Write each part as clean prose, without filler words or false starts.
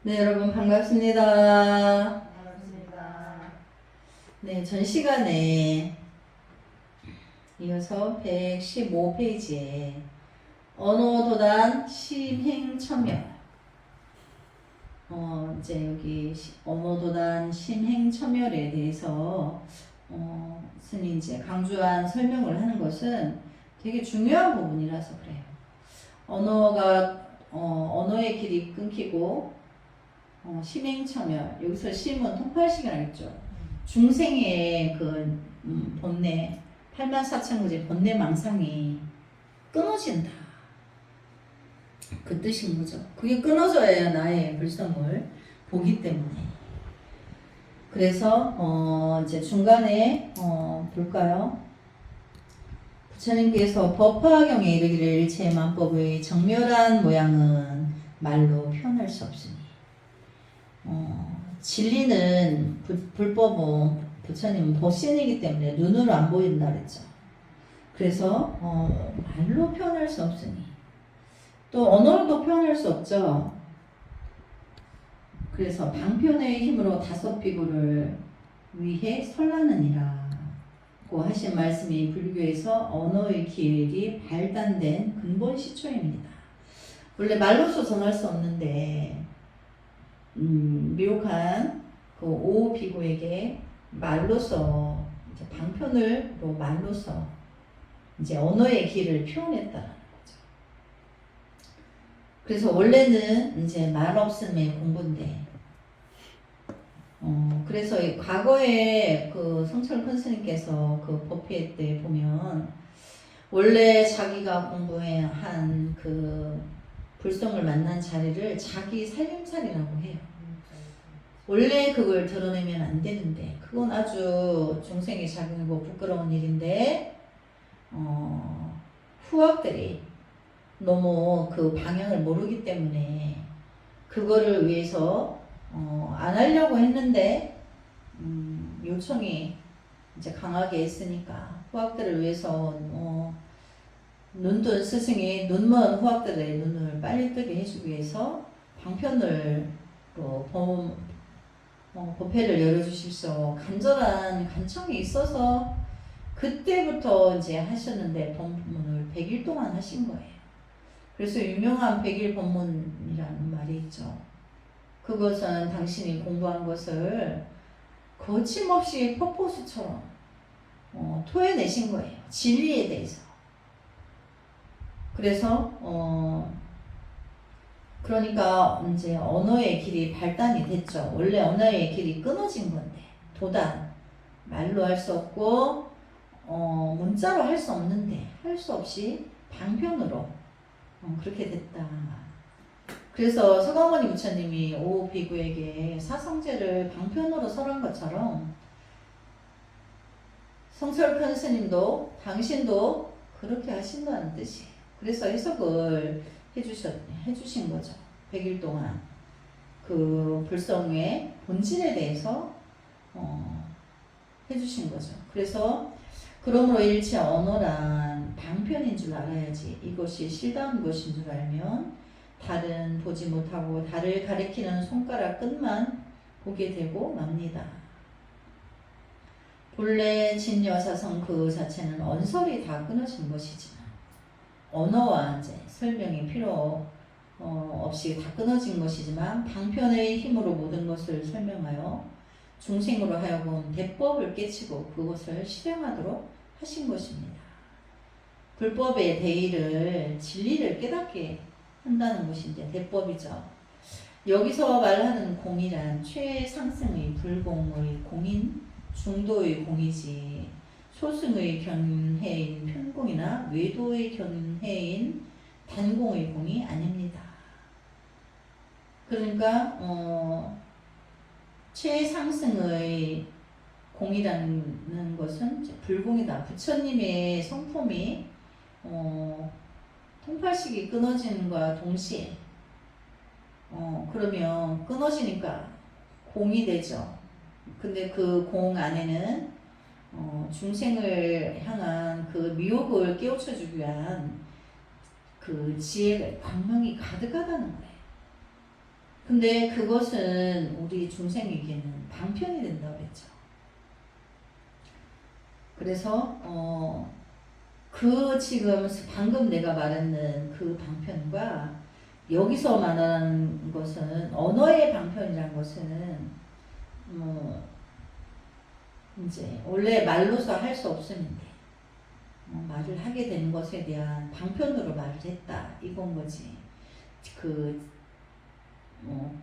네, 여러분 반갑습니다. 반갑습니다. 네, 전 시간에 이어서 115페이지에 언어도단 심행첨열. 이제 여기 언어도단 심행첨열에 대해서 스님 이제 강조한 설명을 하는 것은 되게 중요한 부분이라서 그래요. 언어의 길이 끊기고 심행첨열, 여기서 심은 통팔식이라고 했죠. 중생의 그 본래 84,000가지 본래 망상이 끊어진다, 그 뜻인 거죠. 그게 끊어져야 나의 불성을 보기 때문에. 그래서 이제 중간에 볼까요? 부처님께서 법화경에 이르기를 일체 만법의 정멸한 모양은 말로 표현할 수 없으니, 진리는 불법은 부처님은 법신이기 때문에 눈으로 안 보인다 그랬죠. 그래서 말로 표현할 수 없으니, 또 언어로도 표현할 수 없죠. 그래서 방편의 힘으로 다섯 비구를 위해 설라느니라고 하신 말씀이 불교에서 언어의 길이 발단된 근본 시초입니다. 원래 말로서 전할 수 없는데 미혹한 그 오 비구에게 말로서 이제 방편으로 말로서 이제 언어의 길을 표현했다는 거죠. 그래서 원래는 이제 말 없음의 공부인데, 그래서 과거에 그 성철 큰 스님께서 그 법회 때 보면 원래 자기가 공부한 그 불성을 만난 자리를 자기 살림살이라고 해요. 원래 그걸 드러내면 안 되는데, 그건 아주 중생의 작용이고 부끄러운 일인데, 후학들이 너무 그 방향을 모르기 때문에 그거를 위해서 안 하려고 했는데, 요청이 이제 강하게 했으니까 후학들을 위해서 눈뜬 스승이 눈먼 후학들의 눈을 빨리 뜨게 해주기 위해서 방편을 법회를 열어주십시오. 간절한 간청이 있어서 그때부터 이제 하셨는데, 법문을 100일 동안 하신 거예요. 그래서 유명한 100일 법문이라는 말이 있죠. 그것은 당신이 공부한 것을 거침없이 폭포수처럼 토해내신 거예요. 진리에 대해서. 그래서 그러니까 이제 언어의 길이 발단이 됐죠. 원래 언어의 길이 끊어진 건데, 도단, 말로 할 수 없고 문자로 할 수 없는데, 할 수 없이 방편으로 그렇게 됐다. 그래서 서가모니 부처님이 오 비구에게 사성제를 방편으로 설한 것처럼, 성철 큰 스님도 당신도 그렇게 하신다는 뜻이에요. 그래서 해석을 해주신 거죠. 100일 동안 그 불성의 본질에 대해서 해주신 거죠. 그래서 그러므로 일체 언어란 방편인 줄 알아야지, 이것이 실다운 것인 줄 알면 달은 보지 못하고 달을 가리키는 손가락 끝만 보게 되고 맙니다. 본래 진여사성 그 자체는 언설이 다 끊어진 것이지만, 언어와 이제 설명이 필요 없이 다 끊어진 것이지만, 방편의 힘으로 모든 것을 설명하여 중생으로 하여금 대법을 깨치고 그것을 실행하도록 하신 것입니다. 불법의 대의를, 진리를 깨닫게 한다는 것이 이제 대법이죠. 여기서 말하는 공이란 최상승의 불공의 공인, 중도의 공이지 소승의 견해인 편공이나 외도의 견해인 단공의 공이 아닙니다. 그러니까 최상승의 공이라는 것은 불공이다. 부처님의 성품이 통팔식이 끊어지는과 동시에 그러면 끊어지니까 공이 되죠. 근데 그 공 안에는 중생을 향한 그 미혹을 깨우쳐주기 위한 그 지혜가, 광명이 가득하다는 거예요. 근데 그것은 우리 중생에게는 방편이 된다고 했죠. 그래서 그 지금 방금 내가 말하는 그 방편과 여기서 말하는 것은 언어의 방편이라는 것은 이제 원래 말로서 할 수 없음인데 말을 하게 된 것에 대한 방편으로 말을 했다 이건 거지.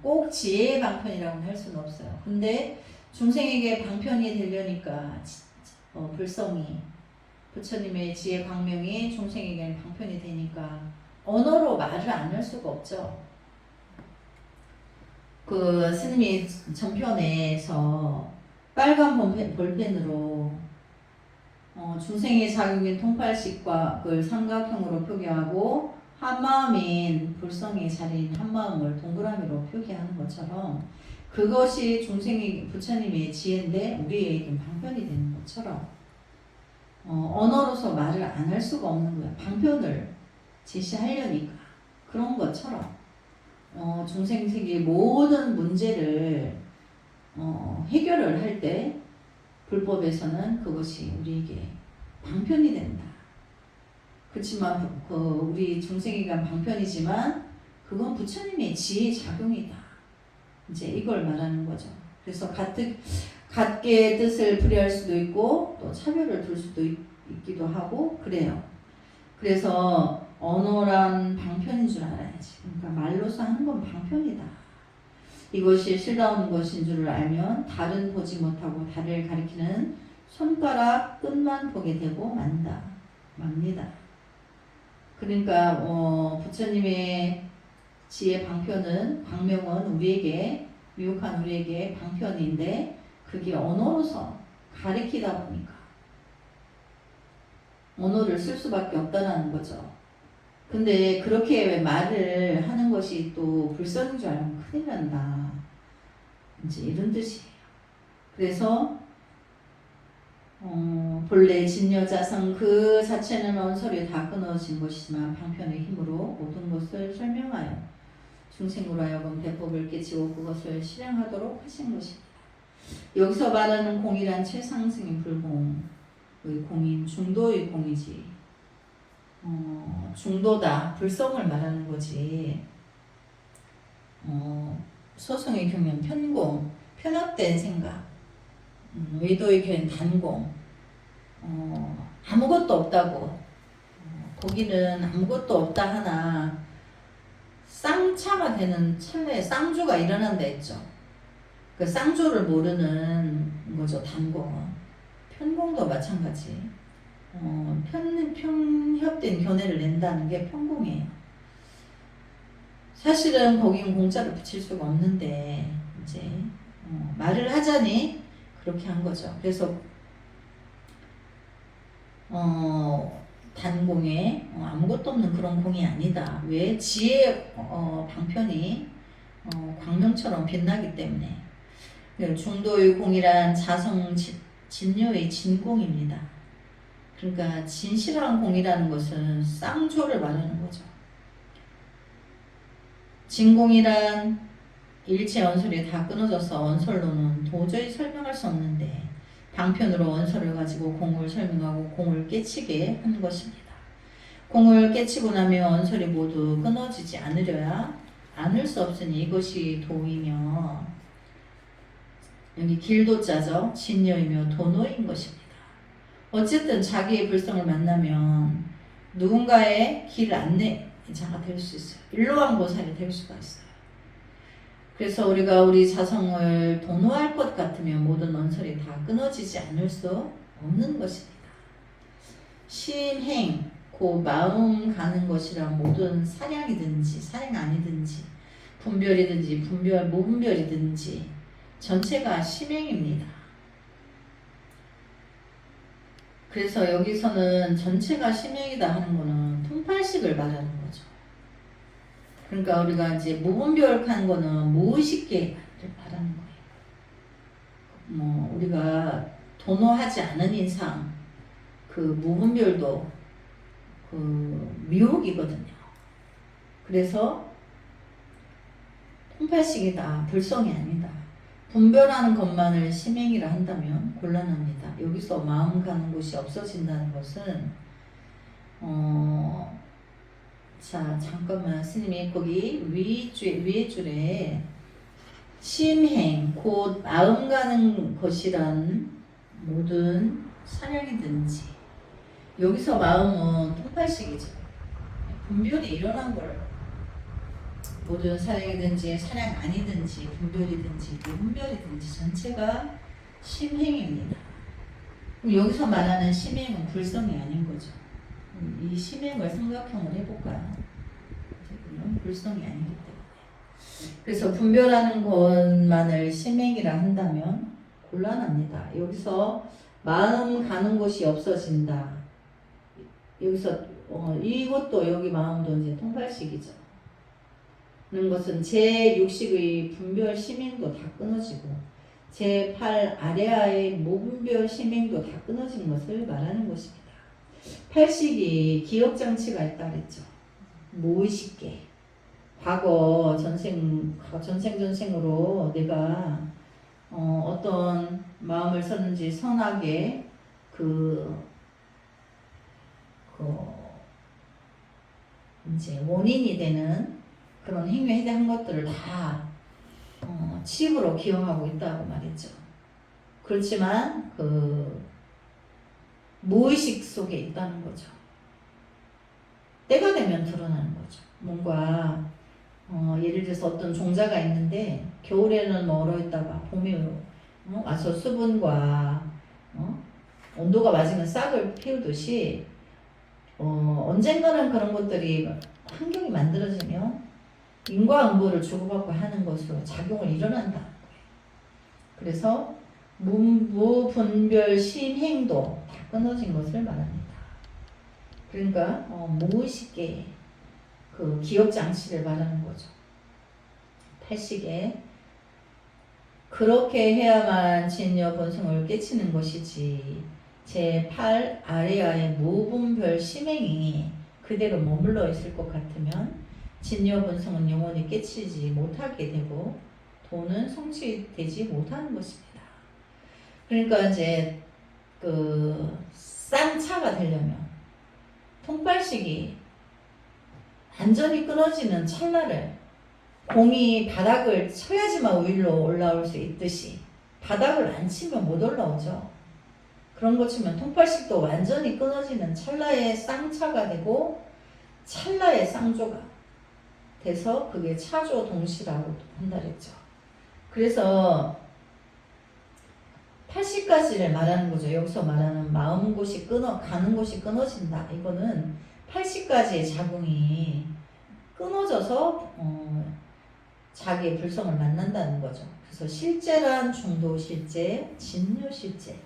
꼭 지혜의 방편이라고는 할 수는 없어요. 근데 중생에게 방편이 되려니까 불성이 부처님의 지혜 광명이 중생에게는 방편이 되니까 언어로 말을 안 할 수가 없죠. 그 스님이 전편에서 빨간 볼펜으로 중생의 자격인 통팔식과를 삼각형으로 표기하고 한마음인 불성의 자리인 한마음을 동그라미로 표기하는 것처럼 그것이 부처님의 지혜인데 우리에게 방편이 되는 것처럼 언어로서 말을 안 할 수가 없는 거야. 방편을 제시하려니까 그런 것처럼 중생 세계의 모든 문제를 해결을 할 때 불법에서는 그것이 우리에게 방편이 된다. 그렇지만 우리 중생에게 방편이지만 그건 부처님의 지혜 작용이다. 이제 이걸 말하는 거죠. 그래서 같게 뜻을 풀이할 수도 있고 또 차별을 둘 수도 있기도 하고 그래요. 그래서 언어란 방편인 줄 알아야지. 그러니까 말로서 하는 건 방편이다. 이것이 실다운 것인 줄을 알면 달은 보지 못하고 달을 가리키는 손가락 끝만 보게 되고 맙니다. 그러니까 부처님의 지혜 방명은 우리에게 미혹한 우리에게 방편인데 그게 언어로서 가리키다 보니까 언어를 쓸 수밖에 없다는 거죠. 근데 그렇게 말을 하는 것이 또 불성인 줄 알면 큰일 난다. 이제 이런 뜻이에요. 그래서 본래 진여자성 그 자체는 언설이 다 끊어진 것이지만 방편의 힘으로 모든 것을 설명하여 중생으로 하여금 대법을 깨치고 그것을 실행하도록 하신 것입니다. 여기서 말하는 공이란 최상승인 불공의 공인 중도의 공이지 중도다 불성을 말하는 거지. 소승의 경우는 편공 편협된 생각, 외도의 경우는 단공 아무것도 없다고 거기는 아무것도 없다 하나 쌍차가 되는 찰나에 쌍조가 일어난다 했죠. 그 쌍조를 모르는 거죠. 단공은. 편공도 마찬가지. 편협된 견해를 낸다는 게 편공이에요. 사실은 거긴 공자를 붙일 수가 없는데 이제 말을 하자니 그렇게 한 거죠. 그래서 단공에 아무것도 없는 그런 공이 아니다. 왜? 지혜의 방편이 광명처럼 빛나기 때문에. 중도의 공이란 자성 진료의 진공입니다. 그러니까 진실한 공이라는 것은 쌍조를 말하는 거죠. 진공이란 일체 언설이 다 끊어져서 언설로는 도저히 설명할 수 없는데 방편으로 언설을 가지고 공을 설명하고 공을 깨치게 하는 것입니다. 공을 깨치고 나면 언설이 모두 끊어지지 않을 수 없으니 이것이 도이며 여기 길도자죠. 진여이며 도노인 것입니다. 어쨌든 자기의 불성을 만나면 누군가의 길 안내자가 될 수 있어요. 일로왕보살이 될 수가 있어요. 그래서 우리가 우리 자성을 도노할 것 같으면 모든 언설이 다 끊어지지 않을 수 없는 것입니다. 심행, 그 마음 가는 것이란 모든 사량이든지 사량 아니든지 분별이든지 분별 무분별이든지 전체가 심행입니다. 그래서 여기서는 전체가 심행이다 하는 거는 통팔식을 말하는 거죠. 그러니까 우리가 이제 무분별한 거는 무의식계를 말하는 거예요. 우리가 도노하지 않은 이상 그 무분별도 그 미혹이거든요. 그래서 통팔식이다. 불성이 아니다. 분별하는 것만을 심행이라 한다면 곤란합니다. 여기서 마음 가는 곳이 없어진다는 것은 자 잠깐만 스님이 거기 위에 줄에 심행 곧 마음 가는 것이란 모든 사량이든지 여기서 마음은 통팔식이죠. 분별이 일어난 걸 모든 사량이든지 사량 아니든지 분별이든지 무분별이든지 전체가 심행입니다. 그럼 여기서 말하는 심행은 불성이 아닌 거죠. 이 심행을 삼각형을 해볼까요? 불성이 아니기 때문에. 그래서 분별하는 것만을 심행이라 한다면 곤란합니다. 여기서 마음 가는 곳이 없어진다. 여기서 이것도 여기 마음도 이제 통팔식이죠. 는 것은 제6식의 분별 심행도 다 끊어지고 제8 아래하의 무분별 심행도 다 끊어진 것을 말하는 것입니다. 8식이 기억장치가 있다 그랬죠. 무의식계. 과거 전생으로 내가 어떤 마음을 썼는지 선하게 이제 원인이 되는 그런 행위에 대한 것들을 다 칩으로 기억하고 있다고 말했죠. 그렇지만 무의식 속에 있다는 거죠. 때가 되면 드러나는 거죠. 뭔가 예를 들어서 어떤 종자가 있는데 겨울에는 얼어있다가 봄에 와서 수분과 온도가 맞으면 싹을 피우듯이 언젠가는 그런 것들이 환경이 만들어지면 인과응보를 주고받고 하는 것으로 작용을 일어난다. 그래서 무분별 심행도 다 끊어진 것을 말합니다. 그러니까 무의식의 그 기억장치를 말하는 거죠. 팔식에 그렇게 해야만 진여 본성을 깨치는 것이지 제8 아래하의 무분별 심행이 그대로 머물러 있을 것 같으면 진여 본성은 영원히 깨치지 못하게 되고 도는 성취되지 못하는 것입니다. 그러니까 이제 쌍차가 되려면 통팔식이 완전히 끊어지는 찰나를 공이 바닥을 쳐야지만 위로 올라올 수 있듯이 바닥을 안 치면 못 올라오죠. 그런 것 치면 통팔식도 완전히 끊어지는 찰나의 쌍차가 되고 찰나의 쌍조가 돼서 그게 차조 동시라고 한다 그랬죠. 그래서 80가지를 말하는 거죠. 여기서 말하는 마음 곳이 가는 곳이 끊어진다. 이거는 80가지의 작용이 끊어져서 자기의 불성을 만난다는 거죠. 그래서 실제란 중도 실제, 진요 실제,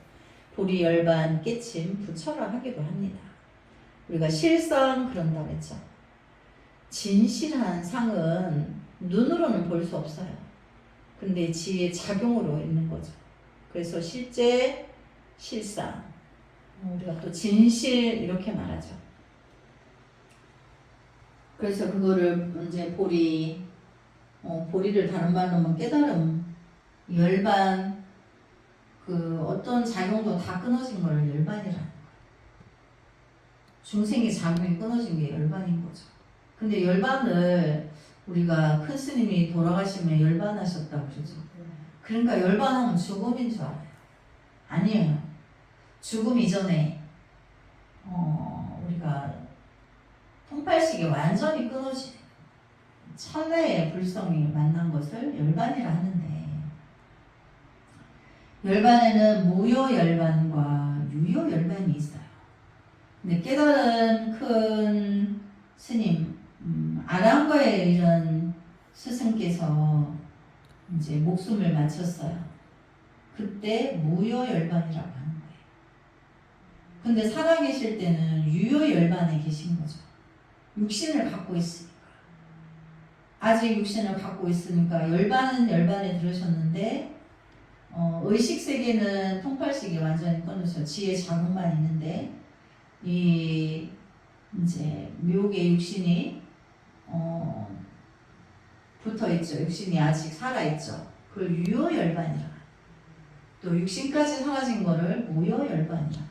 불이 열반, 깨침, 부처라 하기도 합니다. 우리가 실상 그런다고 했죠. 진실한 상은 눈으로는 볼 수 없어요. 근데 지의 작용으로 있는 거죠. 그래서 실제, 실상, 우리가 또 진실 이렇게 말하죠. 그래서 그거를 이제 보리를 다른 말로 하면 깨달음, 열반, 어떤 작용도 다 끊어진 걸 열반이라는 거예요. 중생의 작용이 끊어진 게 열반인 거죠. 근데 열반을 우리가 큰 스님이 돌아가시면 열반하셨다고 그러죠. 그러니까 열반하면 죽음인 줄 알아요. 아니에요. 죽음 이전에 우리가 통팔식이 완전히 끊어지는 찰나의 불성이 만난 것을 열반이라 하는데 열반에는 무효 열반과 유효 열반이 있어요. 근데 깨달은 큰 스님 아랑거에 이런 스승께서 이제 목숨을 마쳤어요. 그때 무효열반이라고 하는 거예요. 근데 살아계실 때는 유효열반에 계신 거죠. 육신을 갖고 있으니까. 아직 육신을 갖고 있으니까 열반은 열반에 들으셨는데 의식세계는 통팔식이 완전히 끊어져 지혜 자궁만 있는데 이제 묘의 육신이 붙어있죠. 육신이 아직 살아있죠. 그걸 유효열반이라. 또 육신까지 사라진 거를 무효열반이라.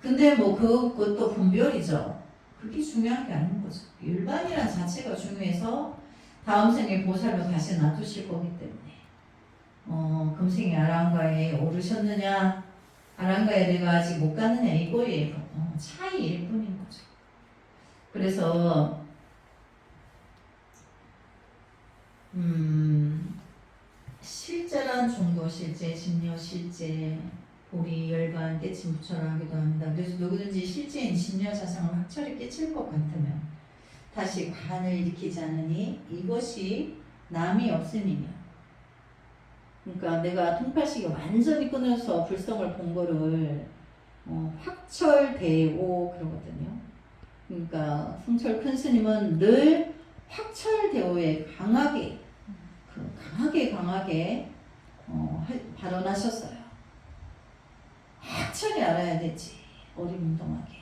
근데 뭐 그것도 분별이죠. 그게 중요한 게 아닌 거죠. 열반이라는 자체가 중요해서 다음 생에 보살로 다시 놔두실 거기 때문에 금생에 아랑가에 오르셨느냐 아랑가에 내가 아직 못 가느냐 이거의 차이일 뿐인 거죠. 그래서 실제란 중도 실제, 진여 실제, 보리, 열반, 깨침 부처라 하기도 합니다. 그래서 누구든지 실제인 진여 자상을 확철히 깨칠 것 같으면 다시 관을 일으키지 않으니 이것이 남이 없음이며, 그러니까 내가 통팔식이 완전히 끊어서 불성을 본 거를 확철대오 그러거든요. 그러니까 성철 큰 스님은 늘 확철대오에 강하게 발언하셨어요. 확철히 알아야 되지. 어리뭉덩하게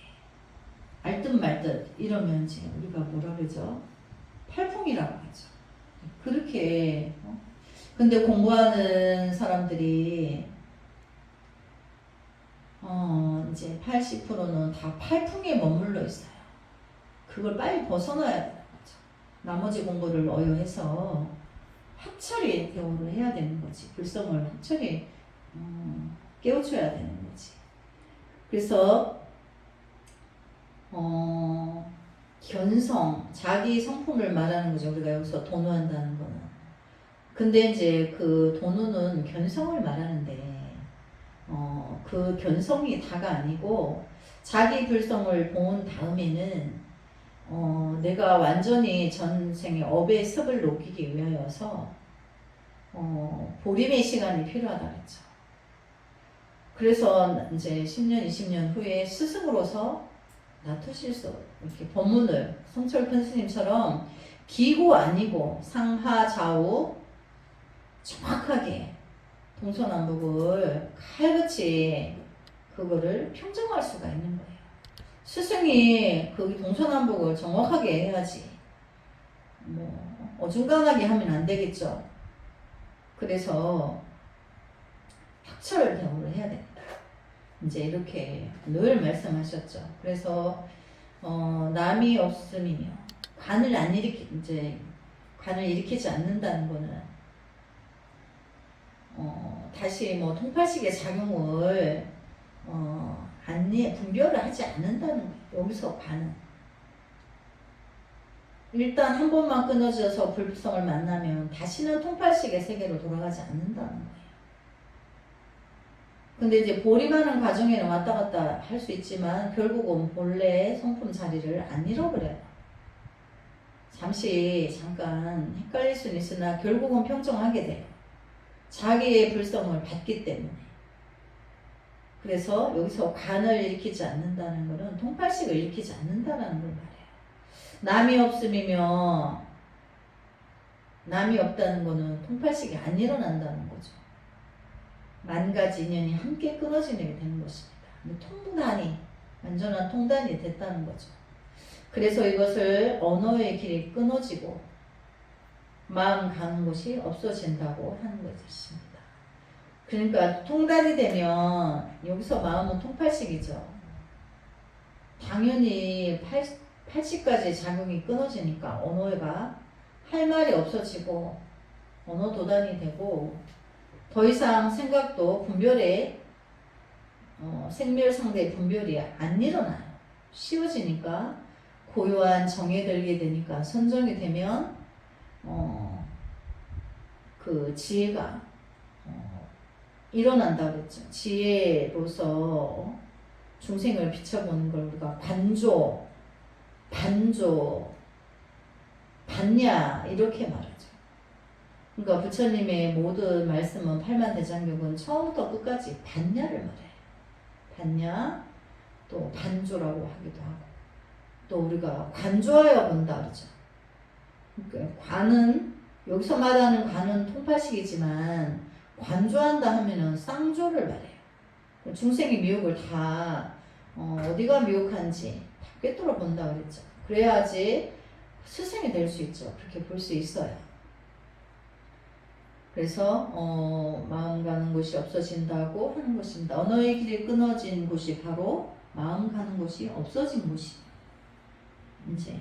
알듯 말듯 이러면 이제 우리가 뭐라 그러죠? 팔풍이라고 하죠. 그렇게 근데 공부하는 사람들이 이제 80%는 다 팔풍에 머물러 있어요. 그걸 빨리 벗어나야 되는 거죠. 나머지 공부를 어여해서 확철히 대오를 해야 되는 거지. 불성을 확철히 깨우쳐야 되는 거지. 그래서 견성, 자기 성품을 말하는 거죠. 우리가 여기서 도노한다는 거는. 근데 이제 그 도노는 견성을 말하는데 그 견성이 다가 아니고 자기 불성을 본 다음에는 내가 완전히 전생의 업의 습을 녹이기 위하여서 보림의 시간이 필요하다 그랬죠. 그래서 이제 10년, 20년 후에 스승으로서 놔두실 수 이렇게 법문을 성철 큰 스님처럼 기고 아니고 상하 좌우 정확하게 동서남북을 칼같이 그거를 평정할 수가 있는 거예요. 스승이 그 동서남북을 정확하게 해야지 뭐 어중간하게 하면 안 되겠죠. 그래서 확철 대오를 해야 된다. 이제 이렇게 늘 말씀하셨죠. 그래서 남이 없음이며 관을 일으키지 않는다는 거는 다시 뭐 통팔식의 작용을 분별을 하지 않는다는 거예요. 여기서 관은 일단 한 번만 끊어져서 불성을 만나면 다시는 통팔식의 세계로 돌아가지 않는다는 거예요. 근데 이제 보림하는 과정에는 왔다 갔다 할 수 있지만 결국은 본래의 성품 자리를 안 잃어버려요. 잠깐 헷갈릴 수는 있으나 결국은 평정하게 돼요. 자기의 불성을 받기 때문에. 그래서 여기서 관을 일으키지 않는다는 것은 통팔식을 일으키지 않는다는 걸 말해요. 남이 없음이며 남이 없다는 것은 통팔식이 안 일어난다는 거죠. 만 가지 인연이 함께 끊어지게 되는 것입니다. 통단이 완전한 통단이 됐다는 거죠. 그래서 이것을 언어의 길이 끊어지고 마음 가는 곳이 없어진다고 하는 것입니다. 그러니까 통단이 되면 여기서 마음은 통팔식이죠. 당연히 80까지 작용이 끊어지니까 언어가 할 말이 없어지고 언어 도단이 되고 더 이상 생각도 분별에 생멸 상대의 분별이 안 일어나요. 쉬워지니까 고요한 정에 들게 되니까 선정이 되면 그 지혜가 일어난다고 그랬죠. 지혜로서 중생을 비춰보는 걸 우리가 관조, 반조, 반야 이렇게 말하죠. 그러니까 부처님의 모든 말씀은 팔만대장경은 처음부터 끝까지 반야를 말해요. 반야, 또 반조라고 하기도 하고, 또 우리가 관조하여 본다 그러죠. 그러니까 관은 여기서 말하는 관은 통팔식이지만 관조한다 하면은 쌍조를 말해요. 중생의 미혹을 다 어디가 미혹한지 다 꿰뚫어 본다 그랬죠. 그래야지 스승이 될 수 있죠. 그렇게 볼 수 있어요. 그래서 마음 가는 곳이 없어진다고 하는 것입니다. 언어의 길이 끊어진 곳이 바로 마음 가는 곳이 없어진 곳이. 이제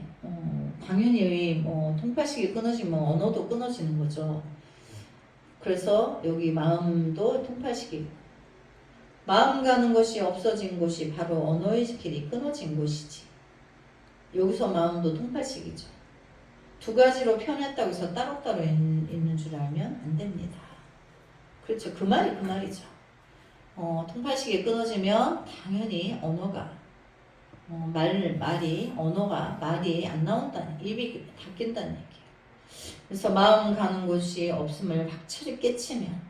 당연히 뭐 통팔식이 끊어지면 언어도 끊어지는 거죠. 그래서 여기 마음도 통팔식이 마음 가는 곳이 없어진 곳이 바로 언어의 길이 끊어진 곳이지. 여기서 마음도 통팔식이죠. 두 가지로 표현했다고 해서 따로따로 있는 줄 알면 안 됩니다. 그렇죠. 그 말이죠. 통팔식이 끊어지면 당연히 언어가 말이 안 나온다는, 입이 닫힌다는 얘기예요. 그래서 마음 가는 곳이 없음을 확철이 깨치면,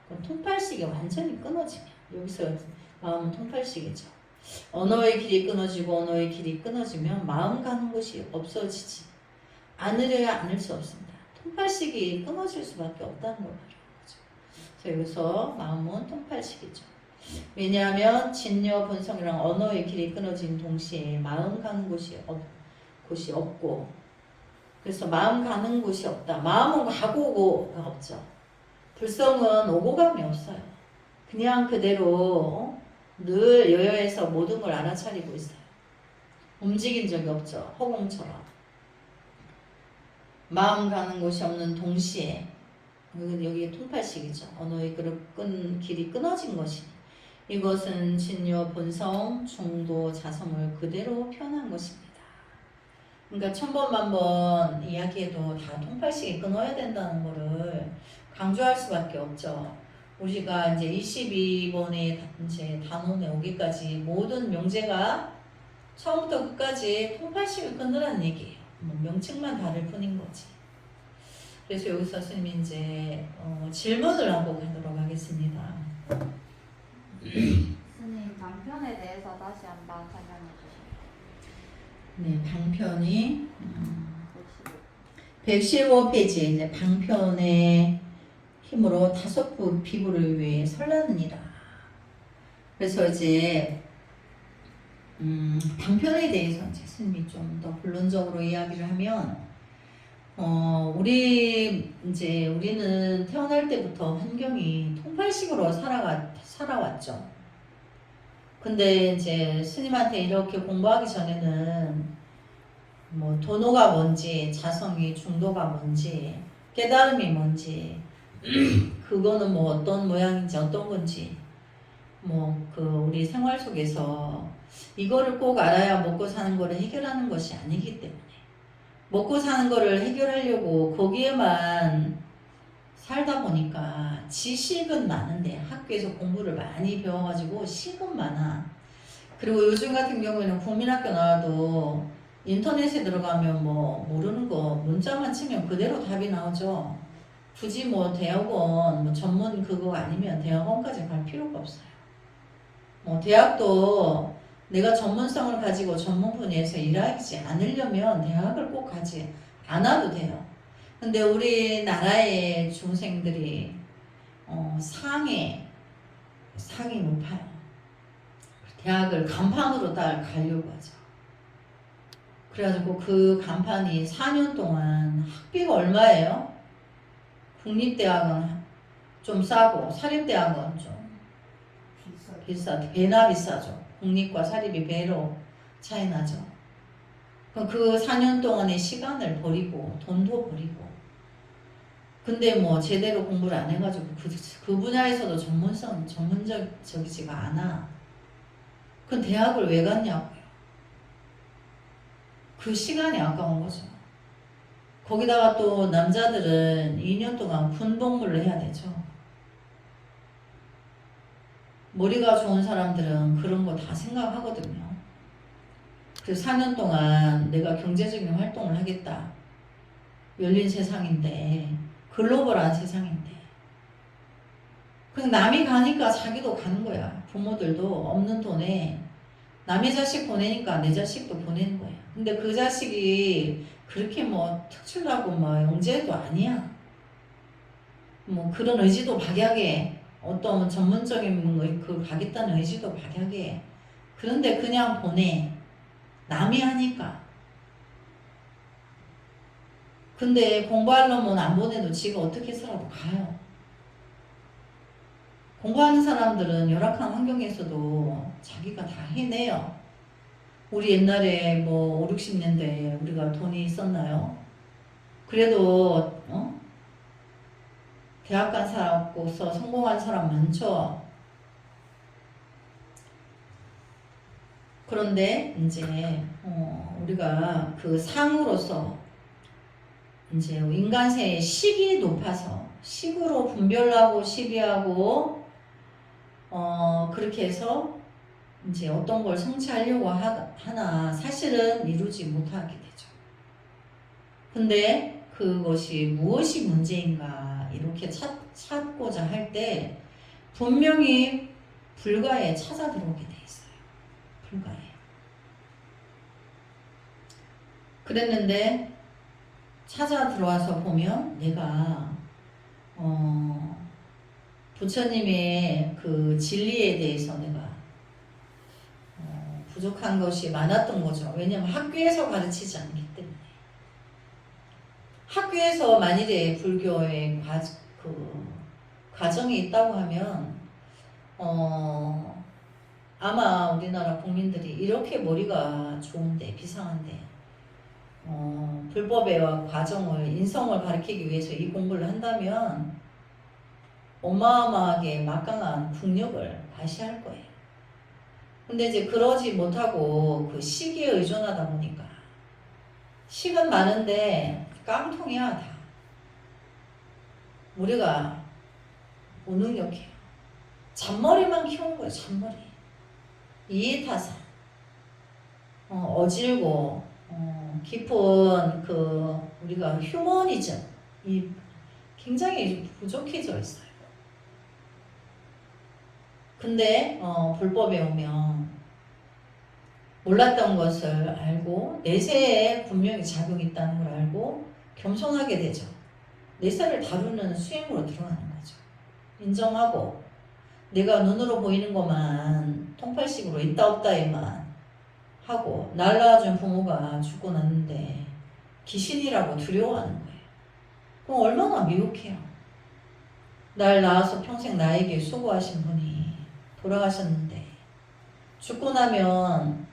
그건 통팔식이 완전히 끊어지면, 여기서 마음은 통팔식이죠. 언어의 길이 끊어지고 언어의 길이 끊어지면 마음 가는 곳이 없어지지 않으려야 않을 수 없습니다. 통팔식이 끊어질 수밖에 없다는 걸 말하는 거죠. 그래서 여기서 마음은 통팔식이죠. 왜냐하면 진여 본성이랑 언어의 길이 끊어진 동시에 마음 가는 곳이 없고, 그래서 마음 가는 곳이 없다. 마음은 가고 오고가 없죠. 불성은 오고 감이 없어요. 그냥 그대로 늘 여여해서 모든 걸 알아차리고 있어요. 움직인 적이 없죠. 허공처럼. 마음 가는 곳이 없는 동시에, 여기 통팔식이죠. 언어의 길이 끊어진 것이, 이것은 진여 본성 중도 자성을 그대로 표현한 것입니다. 그러니까 천번만번 이야기해도 다 통팔식이 끊어야 된다는 거를 강조할 수밖에 없죠. 우리가 이제 22번의 이제 단원에 오기까지 모든 명제가 처음부터 끝까지 통팔식을 끊으라는 얘기예요. 명칭만 다를 뿐인 거지. 그래서 여기서 스님이 이제 질문을 하고 가도록 하겠습니다. 스님, 방편에 대해서 다시 한번 설명해 주시죠. 네, 방편이 115페이지 이제 방편의 힘으로 다섯 비부를 위해 설라느니라. 그래서 이제 방편에 대해서 이제 스님이 좀 더 본론적으로 이야기를 하면, 우리는 태어날 때부터 환경이 통팔식으로 살아왔죠. 근데 이제 스님한테 이렇게 공부하기 전에는 뭐 도노가 뭔지, 자성이 중도가 뭔지, 깨달음이 뭔지, 그거는 뭐 어떤 모양인지 어떤 건지, 우리 생활 속에서 이거를 꼭 알아야 먹고 사는 거를 해결하는 것이 아니기 때문에, 먹고 사는 거를 해결하려고 거기에만 살다 보니까 지식은 많은데, 학교에서 공부를 많이 배워가지고 식은 많아. 그리고 요즘 같은 경우에는 국민학교 나와도 인터넷에 들어가면 뭐 모르는 거 문자만 치면 그대로 답이 나오죠. 굳이 뭐 대학원 뭐 전문 그거 아니면 대학원까지 갈 필요가 없어요. 대학도 내가 전문성을 가지고 전문 분야에서 일하지 않으려면 대학을 꼭 가지 않아도 돼요. 근데 우리나라의 중생들이 상이 높아요. 대학을 간판으로 가려고 하죠. 그래가지고 그 간판이 4년 동안 학비가 얼마예요? 국립대학은 좀 싸고 사립대학은 좀 비싸죠. 배나 비싸죠. 국립과 사립이 배로 차이 나죠. 그럼 그 4년 동안의 시간을 버리고 돈도 버리고, 근데 뭐 제대로 공부를 안 해가지고 그 분야에서도 전문적이지가 않아. 그럼 대학을 왜 갔냐고요. 그 시간이 아까운 거죠. 거기다가 또 남자들은 2년 동안 군복무를 해야 되죠. 머리가 좋은 사람들은 그런 거 다 생각하거든요. 그래서 4년 동안 내가 경제적인 활동을 하겠다. 열린 세상인데, 글로벌한 세상인데. 그냥 남이 가니까 자기도 가는 거야. 부모들도 없는 돈에 남의 자식 보내니까 내 자식도 보내는 거야. 근데 그 자식이 그렇게 뭐 특출나고 뭐 영재도 아니야. 뭐 그런 의지도 박약해. 어떤 전문적인 그 가겠다는 의지도 박약해. 그런데 그냥 보내. 남이 하니까. 근데 공부하려면 안 보내도 지가 어떻게 해서라도 가요. 공부하는 사람들은 열악한 환경에서도 자기가 다 해내요. 우리 옛날에 뭐 5, 60년대에 우리가 돈이 있었나요? 그래도 대학 간 사람고서 성공한 사람 많죠. 그런데 이제 우리가 그 상으로서 이제 인간세의 식이 높아서 식으로 분별하고 시비하고 그렇게 해서 이제 어떤 걸 성취하려고 하나 사실은 이루지 못하게 되죠. 근데 그것이 무엇이 문제인가 이렇게 찾고자 할 때 분명히 불가에 찾아 들어오게 돼 있어요. 불가에. 그랬는데 찾아 들어와서 보면 내가 부처님의 그 진리에 대해서 내가 부족한 것이 많았던 거죠. 왜냐하면 학교에서 가르치지 않기 때문에. 학교에서 만일에 불교의 과정이 있다고 하면 아마 우리나라 국민들이 이렇게 머리가 좋은데 비상한데 불법의 과정을 인성을 가르치기 위해서 이 공부를 한다면 어마어마하게 막강한 국력을 과시할 거예요. 근데 이제 그러지 못하고 그 시기에 의존하다 보니까 식은 많은데 깡통이야 다. 우리가 무능력해요. 잔머리만 키운 거예요. 잔머리. 이해타산. 어질고 깊은 그 우리가 휴머니즘 이 굉장히 부족해져 있어요. 근데 불법에 오면 몰랐던 것을 알고 내세에 분명히 작용이 있다는 걸 알고 겸손하게 되죠. 내세를 다루는 수행으로 들어가는 거죠. 인정하고 내가 눈으로 보이는 것만 통팔식으로 있다 없다에만 하고 날 낳아준 부모가 죽고 났는데 귀신이라고 두려워하는 거예요. 그럼 얼마나 미혹해요. 날 낳아서 평생 나에게 수고하신 분이 돌아가셨는데 죽고 나면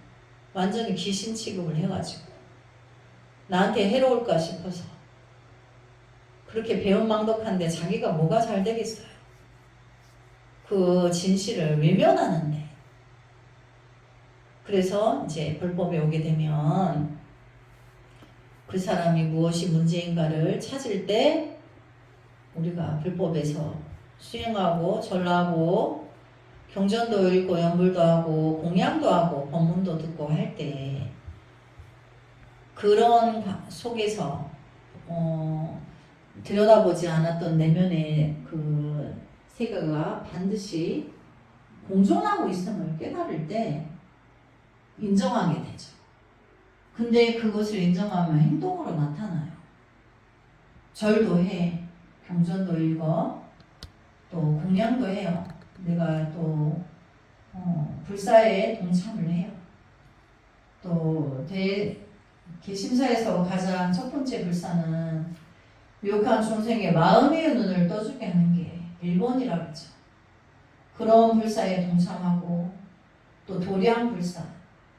완전히 귀신 취급을 해가지고 나한테 해로울까 싶어서 그렇게 배은망덕한데 자기가 뭐가 잘 되겠어요. 그 진실을 외면하는데 그래서 이제 불법에 오게 되면 그 사람이 무엇이 문제인가를 찾을 때 우리가 불법에서 수행하고 절하고 경전도 읽고 연불도 하고 공양도 하고 법문도 듣고 할 때 그런 속에서 들여다보지 않았던 내면의 그 세계가 반드시 공존하고 있음을 깨달을 때 인정하게 되죠. 근데 그것을 인정하면 행동으로 나타나요. 절도 해, 경전도 읽어, 또 공양도 해요. 내가 또 불사에 동참을 해요. 또 개심사에서 가장 첫 번째 불사는 미혹한 중생의 마음의 눈을 떠주게 하는 게 1번이라고 했죠. 그런 불사에 동참하고 또 도량 불사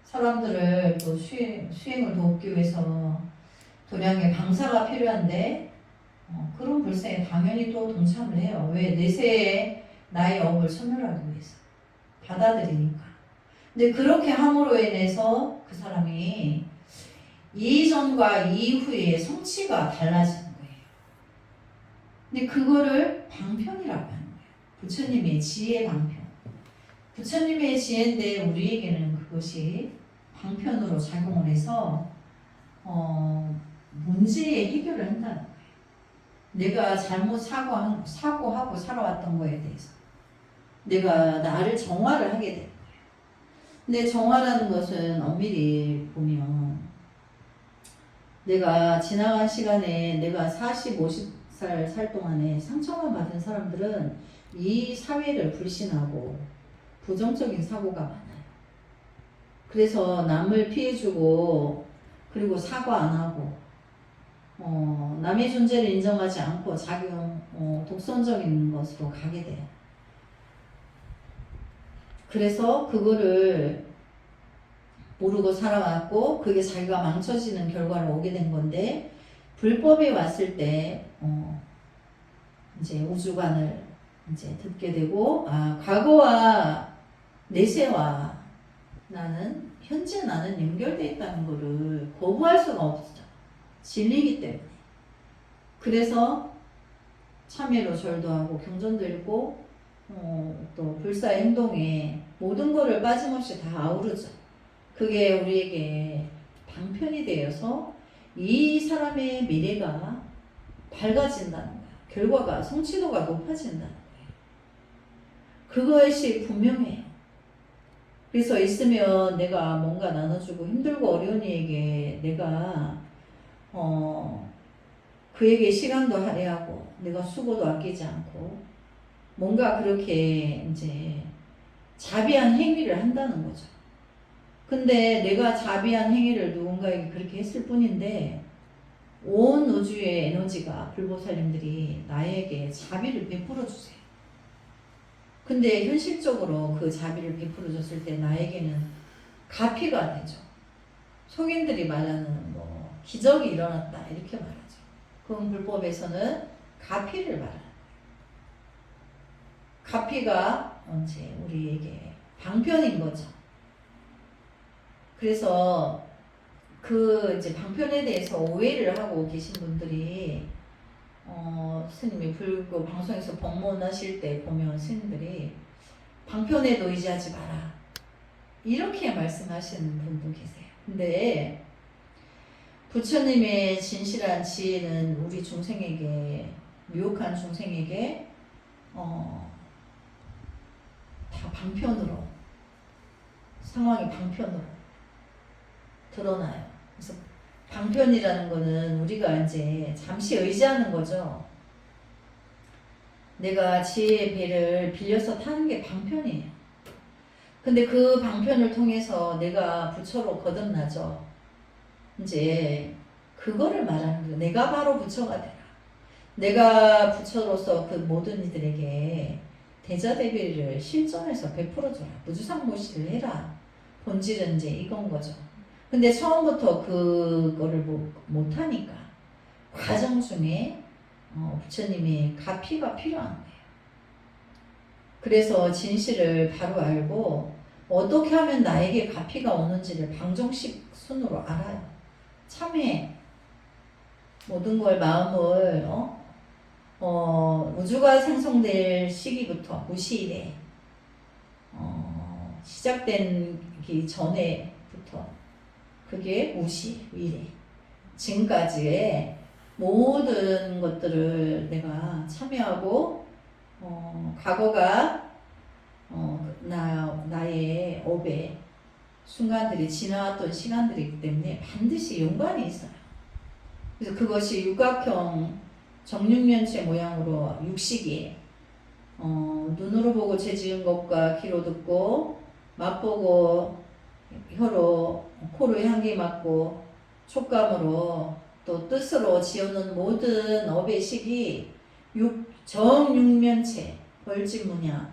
사람들을 또 수행을 돕기 위해서 도량의 강사가 필요한데 그런 불사에 당연히 또 동참을 해요. 왜? 내세에 나의 업을 소멸하기 위해서 받아들이니까. 근데 그렇게 함으로 인해서 그 사람이 이전과 이후의 성취가 달라지는 거예요. 근데 그거를 방편이라고 하는 거예요. 부처님의 지혜 방편. 부처님의 지혜인데 우리에게는 그것이 방편으로 작용을 해서 문제의 해결을 한다는 거예요. 내가 잘못 사고하고 살아왔던 거에 대해서 내가 나를 정화를 하게 되는 거예요. 근데 정화라는 것은 엄밀히 보면 내가 지나간 시간에 내가 40, 50살 살 동안에 상처만 받은 사람들은 이 사회를 불신하고 부정적인 사고가 많아요. 그래서 남을 피해주고 그리고 사과 안 하고 남의 존재를 인정하지 않고 자기 독선적인 것으로 가게 돼요. 그래서 그거를 모르고 살아왔고 그게 자기가 망쳐지는 결과로 오게 된 건데 불법이 왔을 때 이제 우주관을 이제 듣게 되고 과거와 내세와 나는 현재 나는 연결되어 있다는 거를 거부할 수가 없죠. 진리이기 때문에. 그래서 참회로 절도 하고 경전도 읽고 또 불사의 행동에 모든 거를 빠짐없이 다 아우르죠. 그게 우리에게 방편이 되어서 이 사람의 미래가 밝아진다는 거야. 결과가 성취도가 높아진다는 거예요. 그것이 분명해요. 그래서 있으면 내가 뭔가 나눠주고 힘들고 어려운 이에게 내가 그에게 시간도 할애하고 내가 수고도 아끼지 않고 뭔가 그렇게 이제 자비한 행위를 한다는 거죠. 근데 내가 자비한 행위를 누군가에게 그렇게 했을 뿐인데 온 우주의 에너지가 불보살님들이 나에게 자비를 베풀어 주세요. 근데 현실적으로 그 자비를 베풀어 줬을 때 나에게는 가피가 되죠. 속인들이 말하는 뭐 기적이 일어났다 이렇게 말하죠. 그건 불법에서는 가피를 말하는 거예요. 가피가 이제 우리에게 방편인 거죠. 그래서 그 이제 방편에 대해서 오해를 하고 계신 분들이 스님이 불교 방송에서 법문하실 때 보면 스님들이 방편에도 의지하지 마라 이렇게 말씀하시는 분도 계세요. 근데 부처님의 진실한 지혜는 우리 중생에게 미혹한 중생에게 다 방편으로 상황이 방편으로 드러나요. 그래서 방편이라는 거는 우리가 이제 잠시 의지하는 거죠. 내가 지혜의 배를 빌려서 타는 게 방편이에요. 근데 그 방편을 통해서 내가 부처로 거듭나죠. 이제 그거를 말하는 거예요. 내가 바로 부처가 되라. 내가 부처로서 그 모든 이들에게 대자대비를 실전에서 베풀어줘라. 무주상모시를 해라. 본질은 이제 이건 거죠. 근데 처음부터 그거를 못하니까 과정 중에 부처님의 가피가 필요한 거예요. 그래서 진실을 바로 알고 어떻게 하면 나에게 가피가 오는지를 방정식 순으로 알아요. 참회 모든 걸 마음을 우주가 생성될 시기부터 무시일에 시작되기 전에부터 그게 무시, 위례 지금까지의 모든 것들을 내가 참여하고 과거가 나의 업의 순간들이 지나왔던 시간들이기 때문에 반드시 연관이 있어요. 그래서 그것이 육각형 정육면체 모양으로 육식이 눈으로 보고 죄 지은 것과 귀로 듣고 맛보고 혀로 코로 향기 맡고 촉감으로 또 뜻으로 지어놓은 모든 업의 식이 정육면체 벌집문양으로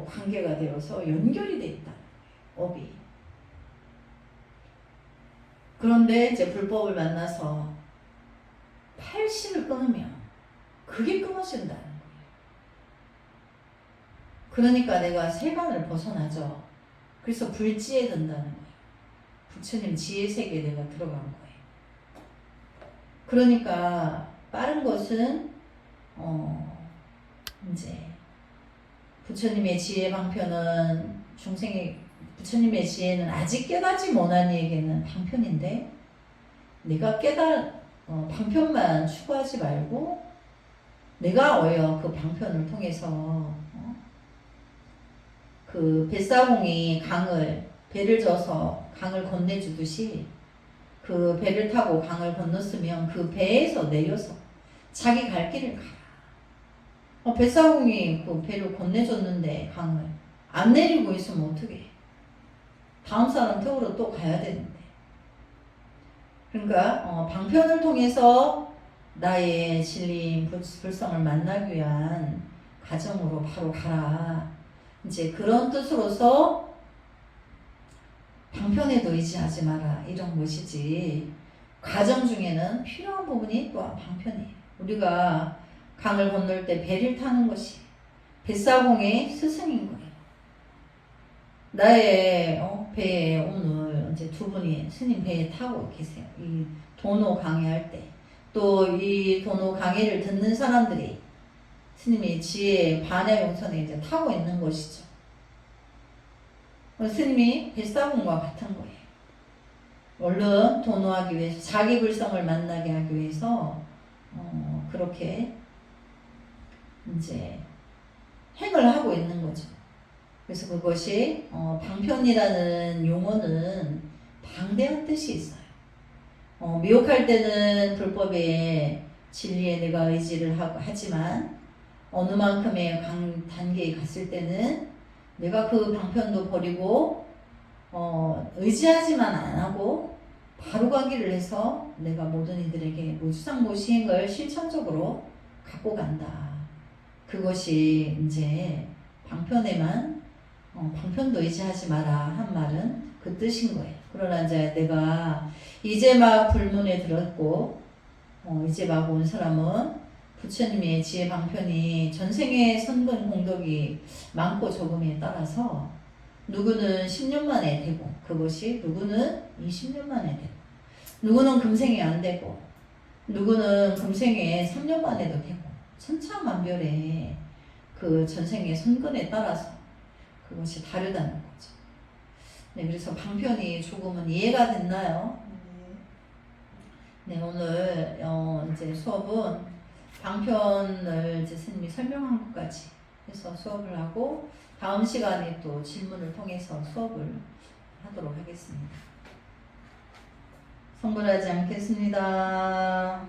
관계가 되어서 연결이 되어 있다. 업이. 그런데 이제 불법을 만나서 팔심을 끊으면 그게 끊어진다는 거예요. 그러니까 내가 세간을 벗어나죠. 그래서 불지에 든다는 거예요. 부처님 지혜 세계에 내가 들어간 거예요. 그러니까 빠른 것은 이제 부처님의 지혜 방편은 부처님의 지혜는 아직 깨닫지 못한 이에게는 방편인데 내가 방편만 추구하지 말고 내가 그 방편을 통해서 그 뱃사공이 배를 져서 강을 건네주듯이 그 배를 타고 강을 건넜으면 그 배에서 내려서 자기 갈 길을 가라. 뱃사공이 그 배를 건네줬는데 강을 안 내리고 있으면 어떡해. 다음 사람 태우러 또 가야 되는데. 그러니까 방편을 통해서 나의 진리인 불성을 만나기 위한 과정으로 바로 가라. 이제 그런 뜻으로서 방편에도 의지하지 마라 이런 것이지, 과정 중에는 필요한 부분이 또한 방편이에요. 우리가 강을 건널 때 배를 타는 것이 뱃사공의 스승인 거예요. 나의 배에 오늘 이제 두 분이 스님 배에 타고 계세요. 이 도노 강의할 때, 또 이 도노 강의를 듣는 사람들이 스님의 지혜 반야 용선에 이제 타고 있는 것이죠. 스님이 뱃사공과 같은 거예요. 얼른 도노하기 위해서, 자기 불성을 만나게 하기 위해서 그렇게 이제 행을 하고 있는 거죠. 그래서 그것이 방편이라는 용어는 방대한 뜻이 있어요. 미혹할 때는 불법의 진리에 내가 의지를 하지만 어느 만큼의 단계에 갔을 때는 내가 그 방편도 버리고 의지하지만 안 하고 바로 가기를 해서 내가 모든 이들에게 무주상무시행을 실천적으로 갖고 간다. 그것이 이제 방편에만 방편도 의지하지 마라 한 말은 그 뜻인 거예요. 그러나 이제 내가 이제 막 불문에 들었고 이제 막 온 사람은 부처님의 지혜 방편이 전생의 선근 공덕이 많고 적음에 따라서 누구는 10년 만에 되고, 그것이 누구는 20년 만에 되고, 누구는 금생에 안 되고, 누구는 금생에 3년 만에도 되고, 천차만별의 그 전생의 선근에 따라서 그것이 다르다는 거죠. 네, 그래서 방편이 조금은 이해가 됐나요? 네, 오늘 이제 수업은 방편을 이제 스님이 설명한 것까지 해서 수업을 하고, 다음 시간에 또 질문을 통해서 수업을 하도록 하겠습니다. 성불하지 않겠습니다.